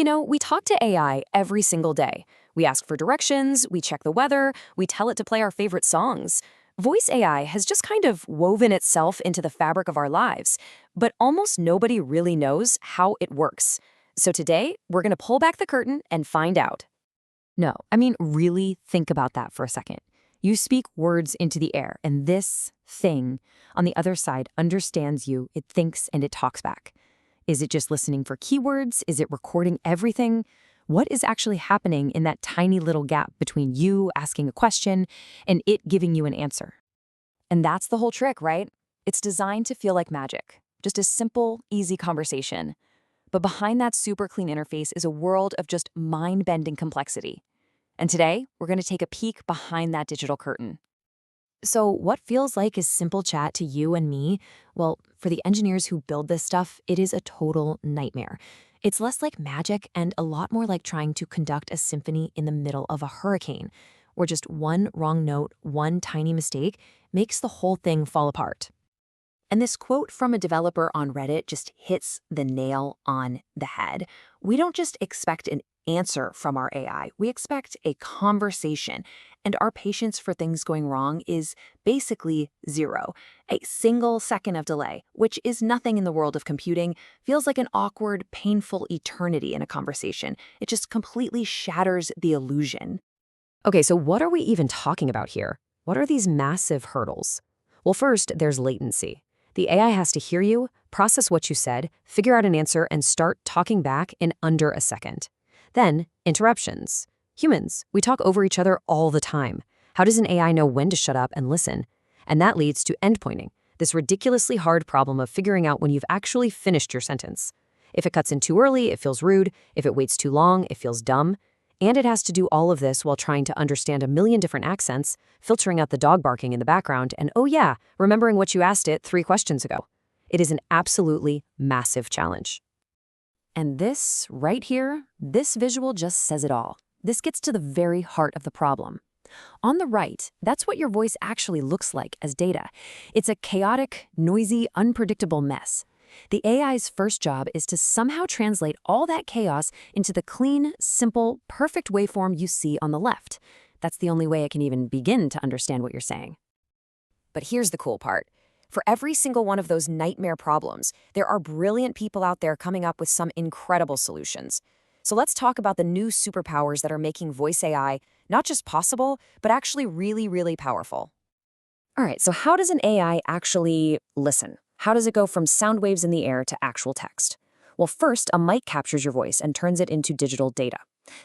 We talk to AI every single day. We ask for directions, we check the weather, we tell it to play our favorite songs. Voice AI has just kind of woven itself into the fabric of our lives, but almost nobody really knows how it works. So today, we're going to pull back the curtain and find out. No, really think about that for a second. You speak words into the air, and this thing on the other side understands you, it thinks, and it talks back. Is it just listening for keywords? Is it recording everything? What is actually happening in that tiny little gap between you asking a question and it giving you an answer? And that's the whole trick, right? It's designed to feel like magic, just a simple, easy conversation. But behind that super clean interface is a world of just mind-bending complexity. And today, we're going to take a peek behind that digital curtain. So what feels like is simple chat to you and me? Well, for the engineers who build this stuff, it is a total nightmare. It's less like magic and a lot more like trying to conduct a symphony in the middle of a hurricane, where just one wrong note, one tiny mistake, makes the whole thing fall apart. And this quote from a developer on Reddit just hits the nail on the head. We don't just expect an answer from our AI, we expect a conversation. And our patience for things going wrong is basically zero. A single second of delay, which is nothing in the world of computing, feels like an awkward, painful eternity in a conversation. It just completely shatters the illusion. Okay, so what are we even talking about here? What are these massive hurdles? Well, first, there's latency. The AI has to hear you, process what you said, figure out an answer, and start talking back in under a second. Then, interruptions. Humans, we talk over each other all the time. How does an AI know when to shut up and listen? And that leads to endpointing, this ridiculously hard problem of figuring out when you've actually finished your sentence. If it cuts in too early, it feels rude. If it waits too long, it feels dumb. And it has to do all of this while trying to understand a million different accents, filtering out the dog barking in the background, and oh yeah, remembering what you asked it 3 questions ago. It is an absolutely massive challenge. And this, right here, this visual just says it all. This gets to the very heart of the problem. On the right, that's what your voice actually looks like as data. It's a chaotic, noisy, unpredictable mess. The AI's first job is to somehow translate all that chaos into the clean, simple, perfect waveform you see on the left. That's the only way it can even begin to understand what you're saying. But here's the cool part. For every single one of those nightmare problems, there are brilliant people out there coming up with some incredible solutions. So let's talk about the new superpowers that are making voice AI not just possible, but actually really, really powerful. All right, so how does an AI actually listen? How does it go from sound waves in the air to actual text? Well, first, a mic captures your voice and turns it into digital data.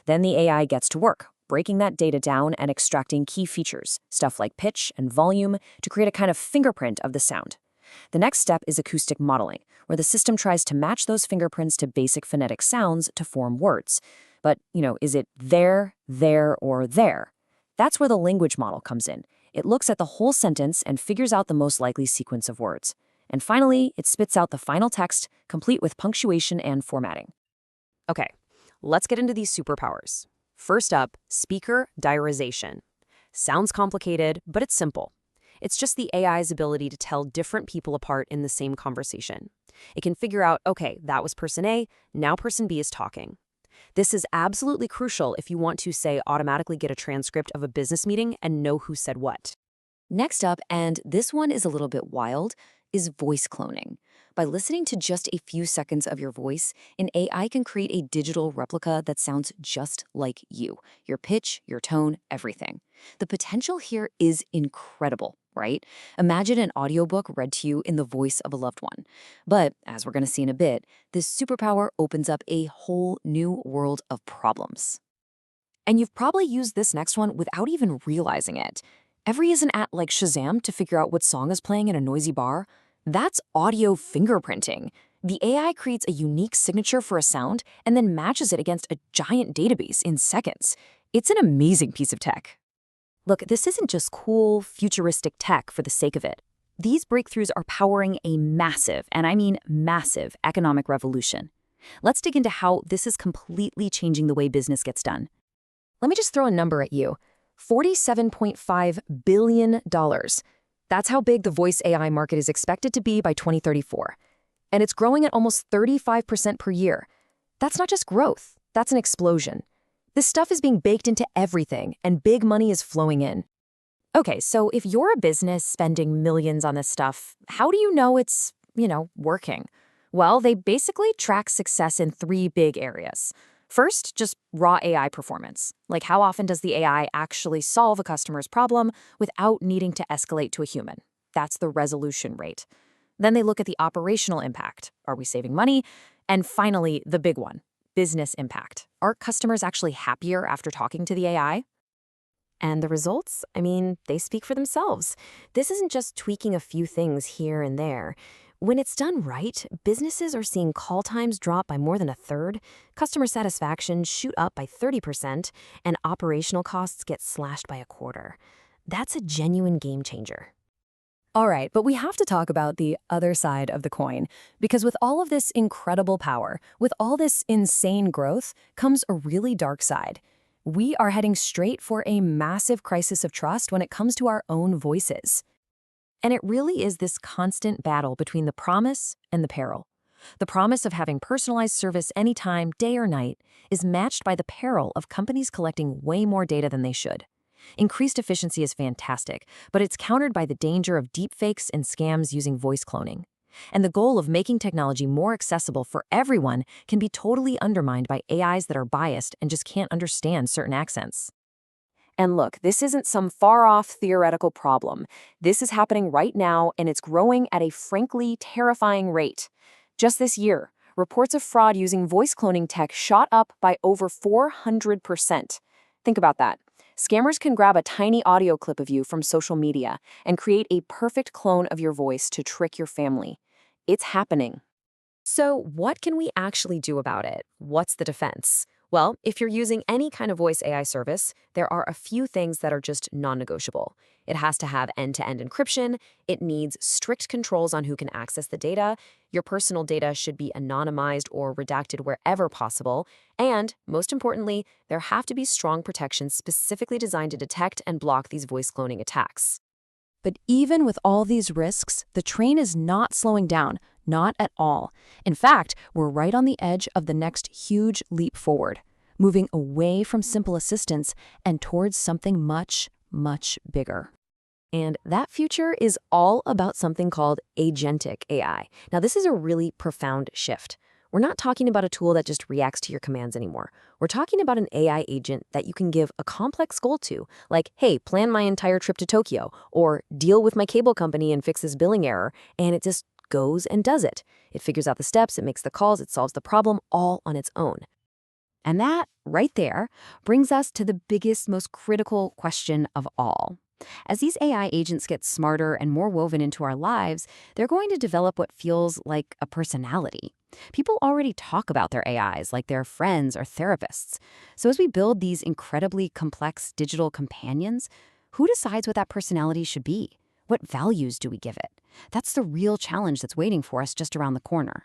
Then the AI gets to work, breaking that data down and extracting key features, stuff like pitch and volume, to create a kind of fingerprint of the sound. The next step is acoustic modeling, where the system tries to match those fingerprints to basic phonetic sounds to form words. But, is it there, or there? That's where the language model comes in. It looks at the whole sentence and figures out the most likely sequence of words. And finally, it spits out the final text, complete with punctuation and formatting. Okay, let's get into these superpowers. First up, speaker diarization. Sounds complicated, but it's simple. It's just the AI's ability to tell different people apart in the same conversation. It can figure out, okay, that was person A, now person B is talking. This is absolutely crucial if you want to, say, automatically get a transcript of a business meeting and know who said what. Next up, and this one is a little bit wild, is voice cloning. By listening to just a few seconds of your voice, an AI can create a digital replica that sounds just like you. Your pitch, your tone, everything. The potential here is incredible, right? Imagine an audiobook read to you in the voice of a loved one. But, as we're going to see in a bit, this superpower opens up a whole new world of problems. And you've probably used this next one without even realizing it. Ever use an app like Shazam to figure out what song is playing in a noisy bar? That's audio fingerprinting. The AI creates a unique signature for a sound and then matches it against a giant database in seconds. It's an amazing piece of tech. Look, this isn't just cool, futuristic tech for the sake of it. These breakthroughs are powering a massive, and I mean massive, economic revolution. Let's dig into how this is completely changing the way business gets done. Let me just throw a number at you. $47.5 billion. That's how big the voice AI market is expected to be by 2034. And it's growing at almost 35% per year. That's not just growth. That's an explosion. This stuff is being baked into everything, and big money is flowing in. Okay, so if you're a business spending millions on this stuff, how do you know it's working? Well, they basically track success in three big areas. First, just raw AI performance. Like how often does the AI actually solve a customer's problem without needing to escalate to a human? That's the resolution rate. Then they look at the operational impact. Are we saving money? And finally, the big one, business impact. Are customers actually happier after talking to the AI? And the results? I mean, they speak for themselves. This isn't just tweaking a few things here and there. When it's done right, businesses are seeing call times drop by more than a third, customer satisfaction shoot up by 30%, and operational costs get slashed by a quarter. That's a genuine game changer. All right, but we have to talk about the other side of the coin, because with all of this incredible power, with all this insane growth, comes a really dark side. We are heading straight for a massive crisis of trust when it comes to our own voices. And it really is this constant battle between the promise and the peril. The promise of having personalized service anytime, day or night, is matched by the peril of companies collecting way more data than they should. Increased efficiency is fantastic, but it's countered by the danger of deepfakes and scams using voice cloning. And the goal of making technology more accessible for everyone can be totally undermined by AIs that are biased and just can't understand certain accents. And look, this isn't some far-off theoretical problem. This is happening right now, and it's growing at a frankly terrifying rate. Just this year, reports of fraud using voice cloning tech shot up by over 400%. Think about that. Scammers can grab a tiny audio clip of you from social media and create a perfect clone of your voice to trick your family. It's happening. So what can we actually do about it? What's the defense? Well, if you're using any kind of voice AI service, there are a few things that are just non-negotiable. It has to have end-to-end encryption, it needs strict controls on who can access the data, your personal data should be anonymized or redacted wherever possible, and, most importantly, there have to be strong protections specifically designed to detect and block these voice cloning attacks. But even with all these risks, the train is not slowing down, not at all. In fact, we're right on the edge of the next huge leap forward, moving away from simple assistance and towards something much, much bigger. And that future is all about something called agentic AI. Now, this is a really profound shift. We're not talking about a tool that just reacts to your commands anymore. We're talking about an AI agent that you can give a complex goal to, like, hey, plan my entire trip to Tokyo, or deal with my cable company and fix this billing error, and it just goes and does it. It figures out the steps, it makes the calls, it solves the problem all on its own. And that, right there, brings us to the biggest, most critical question of all. As these AI agents get smarter and more woven into our lives, they're going to develop what feels like a personality. People already talk about their AIs like they're friends or therapists. So as we build these incredibly complex digital companions, who decides what that personality should be? What values do we give it? That's the real challenge that's waiting for us just around the corner.